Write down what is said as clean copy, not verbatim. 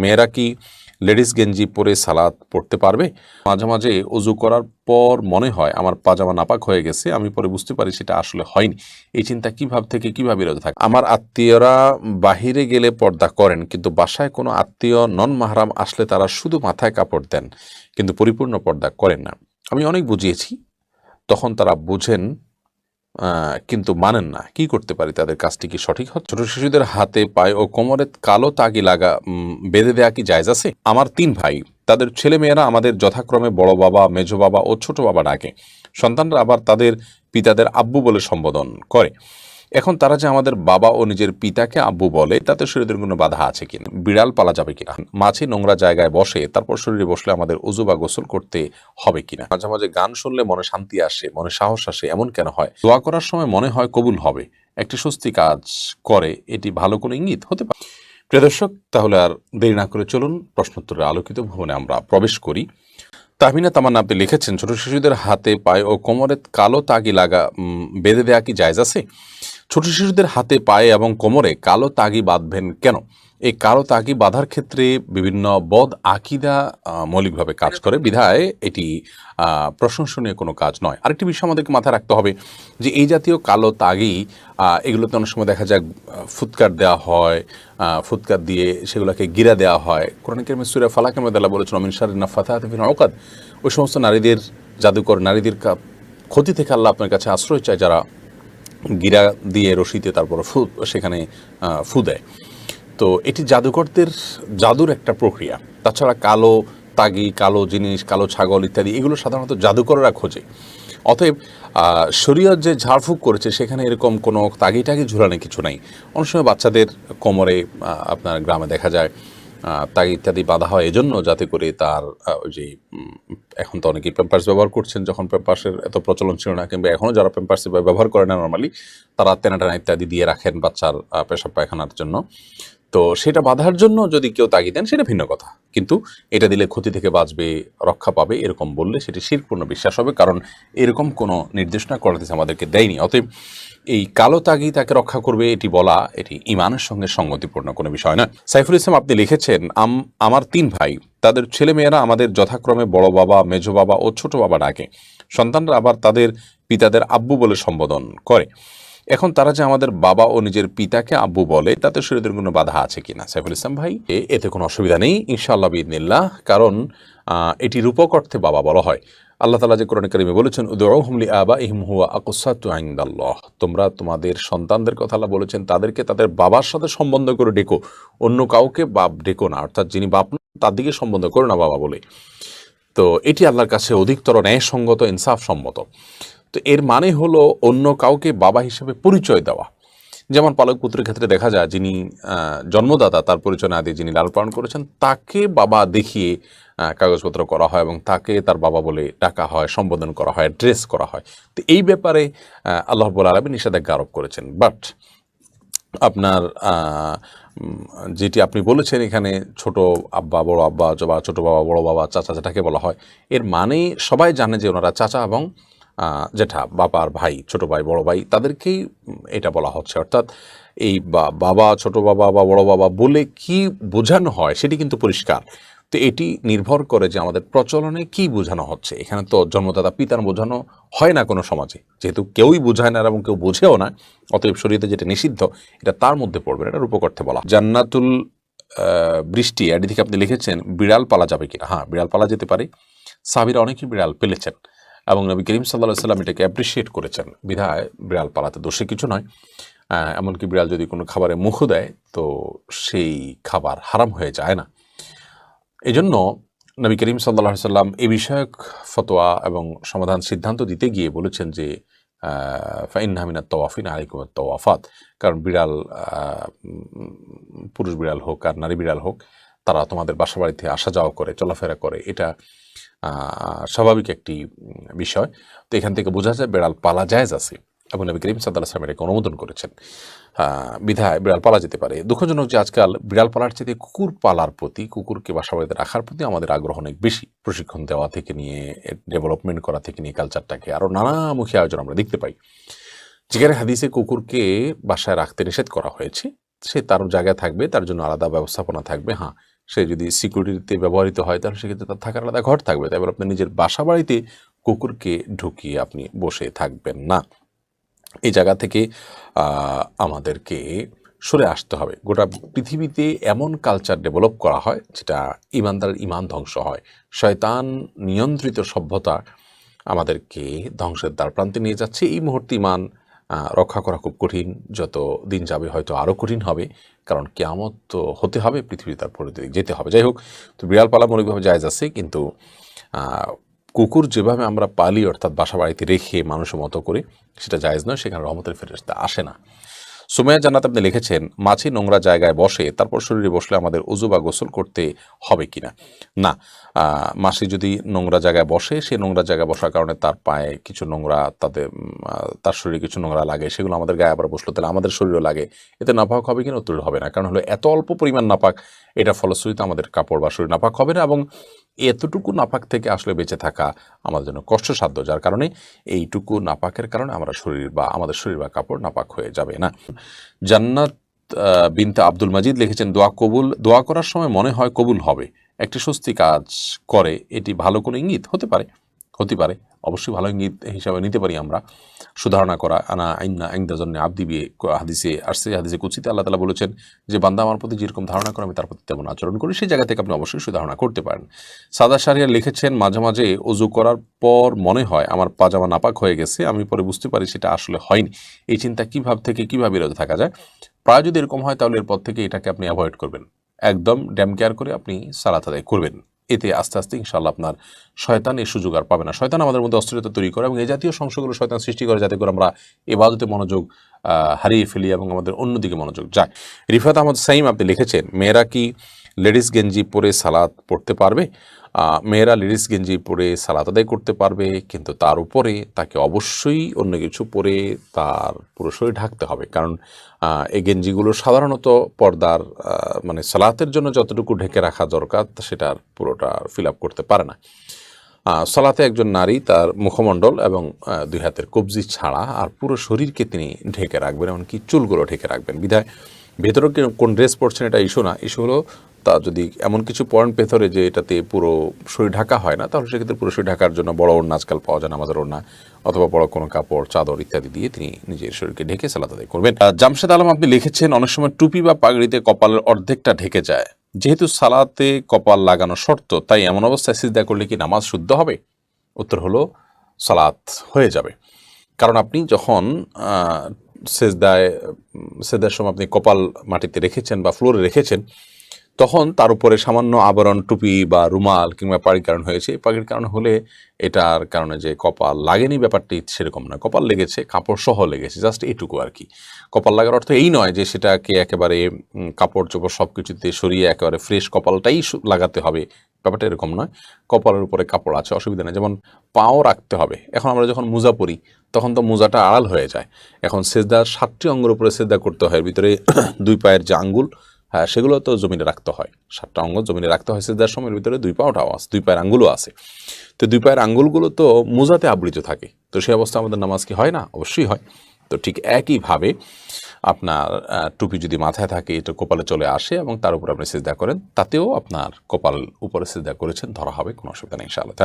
মেয়েরা কি লেডিস গেঞ্জি পরে সালাত পড়তে পারবে? মাঝে মাঝে অজু করার পর মনে হয় আমার পাজামা নাপাক হয়ে গেছে, আমি পরে বুঝতে পারি সেটা আসলে হয়নি। এই চিন্তা থেকে কিভাবে বিরত থাকে? আমার আত্মীয়রা বাহিরে গেলে পর্দা করেন, কিন্তু বাসায় কোনো আত্মীয় নন মাহরাম আসলে তারা শুধু মাথায় কাপড় দেন, কিন্তু পরিপূর্ণ পর্দা করেন না। আমি অনেক বুঝিয়েছি, তখন তারা বুঝেন কিন্তু মানেন না। কি করতে পারি? তাদের কাজটি কি সঠিক হচ্ছে? ছোট শিশুদের হাতে পায়ে ও কোমরে কালো তাগি বেঁধে দেয়া কি জায়েজ আছে? আমার 3 ভাই, তাদের ছেলেমেয়েরা আমাদের যথাক্রমে বড় বাবা, মেজ বাবা ও ছোট বাবা ডাকে। সন্তানরা আবার তাদের পিতাদের আব্বু বলে সম্বোধন করে। এখন তারা যে আমাদের বাবা ও নিজের পিতাকে আব্বু বলে, তাতে শরীরের কোনো বাধা আছে কিনা? বিড়াল পালা যাবে কিনা? মাছি নোংরা জায়গায় বসে, তারপর শরীরে বসলে আমাদের উজু বা গোসল করতে হবে কিনা? মাঝে মাঝে গান শুনলে মনে শান্তি আসে, মনে সাহস আসে, এমন কেন হয়? দোয়া করার সময় মনে হয় কবুল হবে, একটি স্বস্তি কাজ করে, এটি ভালো কোনো ইঙ্গিত হতে পারে? প্রিয় দর্শক, তাহলে আর দেরি না করে চলুন প্রশ্নোত্তরের আলোকিত ভবনে আমরা প্রবেশ করি। তাহমিনা তামান্না আপনি লিখেছেন, ছোট শিশুদের হাতে পায়ে ও কোমরে কালো তাগি বেঁধে দেয়া কি জায়েজ আছে? ছোট শিশুদের হাতে পায়ে এবং কোমরে কালো তাগি বাঁধবেন কেন? এই কালো তাগি বাঁধার ক্ষেত্রে বিভিন্ন বদ আকিদা মৌলিকভাবে কাজ করে, বিধায় এটি প্রশংসনীয় কোনো কাজ নয়। আরেকটি বিষয় আমাদেরকে মাথায় রাখতে হবে যে এই জাতীয় কালো তাগি এগুলোতে অনেক সময় দেখা যায় ফুৎকার দেওয়া হয়, ফুৎকার দিয়ে সেগুলোকে গিরা দেওয়া হয়। কোরআন কারীমে সূরা ফালাকের মধ্যে আল্লাহ বলেছেন, মিন শাররি নাফাথাতি ফিল উকাদ। ওই সমস্ত নারীদের, জাদুকর নারীদের ক্ষতি থেকে আল্লাহ আপনার কাছে আশ্রয় চায়, যারা গিরা দিয়ে রশিতে তারপর সেখানে ফু দেয়। তো এটি জাদুকরদের জাদুর একটা প্রক্রিয়া। তাছাড়া কালো তাগি, কালো জিনিস, কালো ছাগল ইত্যাদি এগুলো সাধারণত জাদুকররা খোঁজে। অতএব শরীয়ত যে ঝাড়ফুঁক করেছে সেখানে এরকম কোনো তাগি টাগি ঝুলানো কিছু নাই। অনেক সময় বাচ্চাদের কোমরে আপনার গ্রামে দেখা যায় তাগি ইত্যাদি বাঁধা হয় এজন্য, যাতে করে তার ওই যে এখন তো অনেকেই প্যাম্পার্স ব্যবহার করছেন, যখন প্যাম্পার্সের এত প্রচলন ছিল না, কিংবা এখনও যারা প্যাম্পার্স ব্যবহার করে না নর্মালি, তারা তেনা ইত্যাদি দিয়ে রাখেন বাচ্চার পেশাব পায়খানার জন্য। তো সেটা বাঁধার জন্য যদি কেউ তাগি দেন সেটা ভিন্ন কথা, কিন্তু এটা দিলে ক্ষতি থেকে বাঁচবে, রক্ষা পাবে, এরকম বললে সেটি শিরকপূর্ণ বিশ্বাস হবে, কারণ এরকম কোনো নির্দেশনা করাতে আমাদেরকে দেয়নি। অতএব এই কালো তাগি তাকে রক্ষা করবে এটি বলা, এটি ইমানের সঙ্গে সঙ্গতিপূর্ণ কোনো বিষয় না। সাইফুল ইসলাম আপনি লিখেছেন, আমার 3 ভাই, তাদের ছেলেমেয়েরা আমাদের যথাক্রমে বড় বাবা, মেজ বাবা ও ছোট বাবা ডাকে। সন্তানরা আবার তাদের পিতাদের আব্বু বলে সম্বোধন করে। এখন তারা যে আমাদের বাবা ও নিজের পিতাকে আব্বু বলে, তাতে শরীরের কোনো বাধা আছে কিনা? সাইফুল ইসলাম ভাই, এতে কোনো অসুবিধা নেই ইনশাআল্লাহ বিইذনিল্লাহ, কারণ এটি রূপক অর্থে বাবা বলা হয়। আল্লাহ তাআলা যে কোরআন কারীমে বলেছেন, উদউহুম লিআবাইহিম হুয়া আকসাতু ইনদাল্লাহ, তোমরা তোমাদের সন্তানদের কথা আল্লাহ বলেছেন তাদেরকে তাদের বাবার সাথে সম্বন্ধ করে ডেকো, অন্য কাউকে বাপ ডেকো না, অর্থাৎ যিনি বাপ না তার দিকে সম্বন্ধ করো না বাবা বলে। তো এটি আল্লাহর কাছে অধিকতর ন্যায়সঙ্গত, ইনসাফ সম্মত। তো এর মানে হলো অন্য কাউকে বাবা হিসেবে পরিচয় দেওয়া। যেমন পালক পুত্রের ক্ষেত্রে দেখা যায়, যিনি জন্মদাতা তার পরিচয় না দিয়ে যিনি লালন পালন করেছেন তাকে বাবা দেখিয়ে কাগজপত্র করা হয় এবং তাকে তার বাবা বলে ডাকা হয়, সম্বোধন করা হয়, ড্রেস করা হয়। তো এই ব্যাপারে আল্লাহ রাব্বুল আলামিন নিষেধাজ্ঞা আরোপ করেছেন। বাট আপনার যেটি আপনি বলেছেন এখানে ছোট আব্বা, বড় আব্বা, বা ছোট বাবা, বড় বাবা, চাচা যেটাকে বলা হয়, এর মানে সবাই জানে যে ওনারা চাচা এবং জেঠা, বাবার ভাই, ছোট ভাই, বড় ভাই, তাদেরকেই এটা বলা হচ্ছে। অর্থাৎ এই বাবা, ছোট বাবা বা বড় বাবা বলে কি বোঝানো হয় সেটি কিন্তু পরিষ্কার। তো এটি নির্ভর করে যে আমাদের প্রচলনে কি বোঝানো হচ্ছে। এখানে তো জন্মদাতা পিতার বোঝানো হয় না কোনো সমাজে, যেহেতু কেউই বোঝায় না এবং কেউ বোঝেও না, অতএব শরীয়তে যেটা নিষিদ্ধ এটা তার মধ্যে পড়বে না, এটা রূপক অর্থে বলা। জান্নাতুল বৃষ্টি এটি থেকে আপনি লিখেছেন, বিড়াল পালা যাবে কিনা? হ্যাঁ, বিড়াল পালা যেতে পারে। সাহাবীরা অনেকেই বিড়াল পেলেছেন এবং নবী করিম সাল্লাল্লাহু আলাইহি ওয়াসাল্লাম এটাকে অ্যাপ্রিসিয়েট করেছেন, বিধায় বিড়াল পালাতে দোষে কিছু নয়। এমনকি বিড়াল যদি কোনো খাবারে মুখও দেয় তো সেই খাবার হারাম হয়ে যায় না। এজন্য নবী করিম সাল্লাল্লাহু আলাইহি ওয়াসাল্লাম এ বিষয়ক ফতোয়া এবং সমাধান সিদ্ধান্ত দিতে গিয়ে বলেছেন যে ফাইন্নাহা মিনাত তাওয়াফিন আলাইকুমুত তাওয়াফাত, কারণ বিড়াল পুরুষ বিড়াল হোক আর নারী বিড়াল হোক, তারা তোমাদের বাসা বাড়িতে আসা যাওয়া করে, চলাফেরা করে, এটা স্বাভাবিক একটি বিষয়। তো এখান থেকে বোঝা যায় বিড়াল পালা জায়েজ আছে এবং নবী করিম সাল্লাল্লাহু আলাইহি ওয়াসাল্লাম এটাকে অনুমোদন করেছেন, বিধায় বিড়াল পালা যেতে পারে। দুঃখজনক যে আজকাল বিড়াল পালার চেয়ে কুকুর পালার প্রতি, কুকুরকে বাসা বাড়িতে রাখার প্রতি আমাদের আগ্রহ অনেক বেশি। প্রশিক্ষণ দেওয়া থেকে নিয়ে, ডেভেলপমেন্ট করা থেকে নিয়ে, কালচারটাকে আরও নানামুখী আয়োজন আমরা দেখতে পাই। যেখানে হাদিসে কুকুরকে বাসায় রাখতে নিষেধ করা হয়েছে, সে তার জায়গায় থাকবে, তার জন্য আলাদা ব্যবস্থাপনা থাকবে। হ্যাঁ, সে যদি সিকিউরিটিতে ব্যবহৃত হয় তাহলে সেক্ষেত্রে তার থাকার আলাদা ঘর থাকবে, তাই আপনি নিজের বাসা বাড়িতে কুকুরকে ঢুকিয়ে আপনি বসে থাকবেন না। এই জায়গা থেকে আমাদেরকে সরে আসতে হবে। গোটা পৃথিবীতে এমন কালচার ডেভেলপ করা হয় যেটা ইমানদারের ইমান ধ্বংস হয়। শয়তান নিয়ন্ত্রিত সভ্যতা আমাদেরকে ধ্বংসের দ্বার প্রান্তে নিয়ে যাচ্ছে। এই মুহূর্তে ইমান রক্ষা করা খুব কঠিন, যত দিন যাবে হয়তো আরও কঠিন হবে, কারণ কিয়ামত তো হতে হবে, পৃথিবী তার পরিধিতে যেতে হবে। যাই হোক, তো বিড়াল পালা মৌলিকভাবে জায়েজ আছে, কিন্তু কুকুর যেভাবে আমরা পালি অর্থাৎ বাসা বাড়িতে রেখে মানুষের মতো করে, সেটা জায়েজ নয়, সেখানে রহমতের ফেরেশতা আসে না। সুমাইয়া জান্নাত আপনি লিখেছেন, মাছি নোংরা জায়গায় বসে তারপর শরীরে বসলে আমাদের উযু বা গোসল করতে হবে কিনা? না, মাছি যদি নোংরা জায়গায় বসে, সে নোংরা জায়গায় বসার কারণে তার পায়ে কিছু নোংরা, তার শরীরে কিছু নোংরা লাগে, সেগুলো আমাদের গায়ে আবার বসলো, তাহলে আমাদের শরীরও লাগে, এতে নাপাক হবে কিনা? উত্তর হবে না। কারণ হলো এত অল্প পরিমাণ নাপাক, এটা ফলশ্রুতিতে আমাদের কাপড় বা শরীর নাপাক হবে না, এবং এতটুকু নাপাক থেকে আসলে বেঁচে থাকা আমাদের জন্য কষ্টসাধ্য, যার কারণে এইটুকু নাপাকের কারণে আমাদের শরীর বা কাপড় নাপাক হয়ে যাবে না। জান্নাত বিনতে আব্দুল মাজিদ লিখেছেন, দোয়া করার সময় মনে হয় কবুল হবে, একটি স্বস্তি কাজ করে, এটি ভালো কোনো ইঙ্গিত? হতে পারে, অবশ্যই ভালো ইঙ্গিত হিসাবে নিতে পারি আমরা। সুধারণা করা, আনা আইন্না আইন্দা জন্য আব্দি বিয়ে হাদিসে আসছে, হাদিসে কুচিতে আল্লাহ তাআলা বলেছেন যে বান্দা আমার প্রতি যেরকম ধারণা করে আমি তার প্রতি তেমন আচরণ করি, সেই জায়গা থেকে আপনি অবশ্যই সুধারণা করতে পারেন। সাদা শাহরিয়ার লিখেছেন, মাঝে মাঝে অজু করার পর মনে হয় আমার পাজামা নাপাক হয়ে গেছে, আমি পরে বুঝতে পারি সেটা আসলে হয়নি। এই চিন্তা কিভাবে বিরত থাকা যায়? প্রায় যদি এরকম হয় তাহলে এরপর থেকে এটাকে আপনি অ্যাভয়েড করবেন, একদম ড্যাম কেয়ার করে আপনি সালাত আদায় করবেন। এতে আস্তে আস্তে ইনশাআল্লাহ আপনার শয়তান এই সুযোগ আর পাবে না। শয়তান আমাদের মধ্যে অস্থিরতা তৈরি করে এবং এই জাতীয় সংশয়গুলো শয়তান সৃষ্টি করে যাতে করে আমরা ইবাদতে মনোযোগ হারিয়ে ফেলি এবং আমাদের অন্যদিকে মনোযোগ যায়। রিফাত আহমদ সাইম আপনি লিখেছেন, মেয়েরা কি লেডিস গেঞ্জি পরে সালাত পড়তে পারবে? মেয়েরা লেডিস গেঞ্জি পরে সালাত আদায় করতে পারবে, কিন্তু তার উপরে তাকে অবশ্যই অন্য কিছু পরে তার পুরো শরীর ঢাকতে হবে। কারণ এই গেঞ্জিগুলো সাধারণত পর্দার মানে সালাতের জন্য যতটুকু ঢেকে রাখা দরকার সেটার পুরোটা ফিল আপ করতে পারে না। সালাতে একজন নারী তার মুখমণ্ডল এবং দুই হাতের কবজি ছাড়া আর পুরো শরীরকে তিনি ঢেকে রাখবেন, এমনকি চুলগুলো ঢেকে রাখবেন। বিধায় ভেতরে কোন ড্রেস পরছেন এটা ইস্যু না, ইস্যু হলো তা যদি এমন কিছু পয়েন্ট ভেতরে যে এটাতে পুরো শরীর ঢাকা হয় না, তাহলে সেক্ষেত্রে পুরো শরীর ঢাকার জন্য বড় ওড়না আজকাল পাওয়া যায়, নামাজের ওড়না অথবা বড় কোনো কাপড়, চাদর ইত্যাদি দিয়ে তিনি নিজের শরীরকে ঢেকে সালাত আদায় করবেন। জামশেদ আলম আপনি লিখেছেন, অনেক সময় টুপি বা পাগড়িতে কপালের অর্ধেকটা ঢেকে যায়, যেহেতু সালাতে কপাল লাগানো শর্ত, তাই এমন অবস্থায় সিজদা করলে কি নামাজ শুদ্ধ হবে? উত্তর হলো সালাত হয়ে যাবে। কারণ আপনি যখন সেজদার সময় আপনি কপাল মাটিতে রেখেছেন বা ফ্লোরে রেখেছেন, তখন তার উপরে সামান্য আবরণ, টুপি বা রুমাল কিংবা পাগড়ির কারণ হয়েছে। পাগড়ির কারণ হলে এটার কারণে যে কপাল লাগেনি ব্যাপারটি সেরকম না, কপাল লেগেছে, কাপড় সহ লেগেছে, জাস্ট এইটুকু আর কি। কপাল লাগার অর্থ এই নয় যে সেটাকে একেবারে কাপড় চোপড় সব কিছুতে সরিয়ে একেবারে ফ্রেশ কপালটাই লাগাতে হবে, ব্যাপারটা এরকম নয়। কপালের উপরে কাপড় আছে, অসুবিধা নেই। যেমন পাও রাখতে হবে, এখন আমরা যখন মোজা পরি তখন তো মোজাটা আড়াল হয়ে যায়। এখন সেজদার 7টি অঙ্গের উপরে সেজদা করতে হয়, ভিতরে দুই পায়ের যে আঙ্গুল, হ্যাঁ সেগুলো তো জমিনে রাখতে হয়, 7টা অঙ্গ জমিনে রাখতে হয় সেজদার সময়ের ভিতরে, দুই পাওটাও আছে, দুই পায়ের আঙ্গুলও আছে। তো দুই পায়ের আঙ্গুলগুলো তো মোজাতে আবৃত থাকে, তো সেই অবস্থা আমাদের নামাজ কি হয় না? অবশ্যই হয়। তো ঠিক একইভাবে আপনার টুপি যদি মাথায় থাকে, এটা কপালে চলে আসে এবং তার উপর আপনি সেজদা করেন, তাতেও আপনার কপাল উপরে সেজদা করেছেন ধরা হবে, কোনো অসুবিধা নেই ইনশাআল্লাহ।